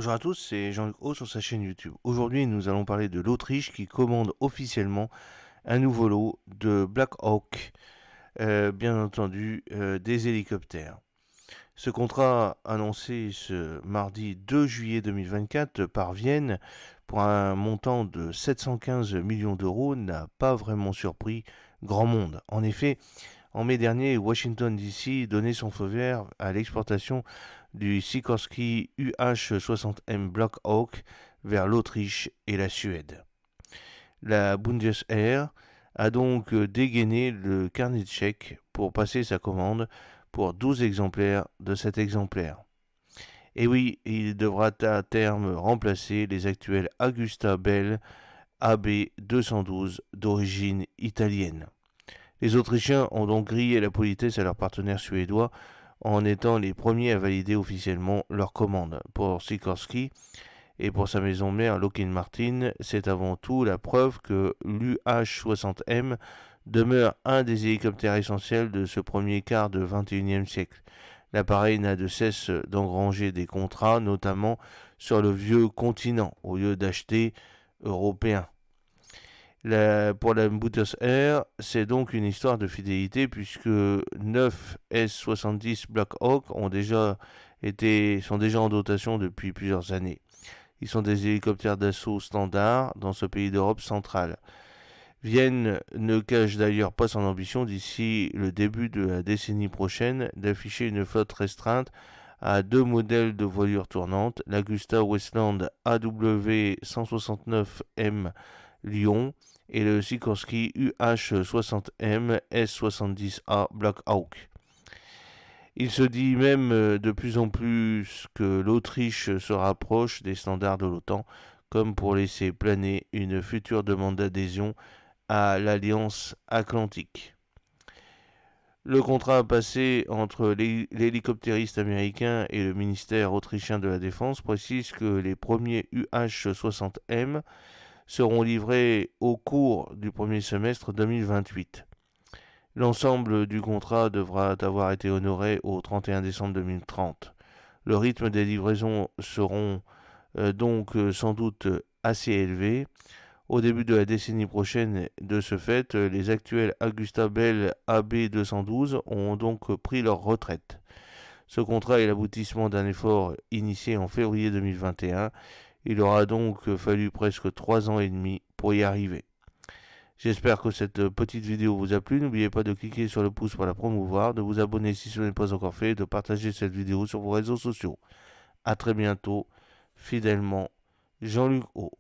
Bonjour à tous, c'est Jean-Luc Haut sur sa chaîne YouTube. Aujourd'hui, nous allons parler de l'Autriche qui commande officiellement un nouveau lot de Black Hawk, bien entendu des hélicoptères. Ce contrat annoncé ce mardi 2 juillet 2024 par Vienne pour un montant de 715 millions d'euros n'a pas vraiment surpris grand monde. En effet, en mai dernier, Washington DC donnait son feu vert à l'exportation du Sikorsky UH-60M Black Hawk vers l'Autriche et la Suède. La Bundesair a donc dégainé le carnet de chèques pour passer sa commande pour 12 exemplaires de cet exemplaire. Et oui, il devra à terme remplacer les actuels Agusta Bell AB-212 d'origine italienne. Les Autrichiens ont donc grillé la politesse à leurs partenaires suédois en étant les premiers à valider officiellement leur commande. Pour Sikorsky et pour sa maison mère Lockheed Martin, c'est avant tout la preuve que l'UH-60M demeure un des hélicoptères essentiels de ce premier quart de XXIe siècle. L'appareil n'a de cesse d'engranger des contrats, notamment sur le vieux continent, au lieu d'acheter européen. Pour la Bundesair, c'est donc une histoire de fidélité puisque 9 S-70 Black Hawk sont déjà en dotation depuis plusieurs années. Ils sont des hélicoptères d'assaut standards dans ce pays d'Europe centrale. Vienne ne cache d'ailleurs pas son ambition d'ici le début de la décennie prochaine d'afficher une flotte restreinte à deux modèles de voilure tournante, l'Agusta Westland AW169M Lyon et le Sikorsky UH-60M S-70A Black Hawk. Il se dit même de plus en plus que l'Autriche se rapproche des standards de l'OTAN, comme pour laisser planer une future demande d'adhésion à l'Alliance Atlantique. Le contrat passé entre l'hélicoptériste américain et le ministère autrichien de la Défense précise que les premiers UH-60M seront livrés au cours du premier semestre 2028. L'ensemble du contrat devra avoir été honoré au 31 décembre 2030. Le rythme des livraisons seront donc sans doute assez élevé. Au début de la décennie prochaine, de ce fait, les actuels Agusta Bell AB212 ont donc pris leur retraite. Ce contrat est l'aboutissement d'un effort initié en février 2021. Il aura donc fallu presque 3 ans et demi pour y arriver. J'espère que cette petite vidéo vous a plu. N'oubliez pas de cliquer sur le pouce pour la promouvoir, de vous abonner si ce n'est pas encore fait et de partager cette vidéo sur vos réseaux sociaux. A très bientôt, fidèlement, Jean-Luc Haut.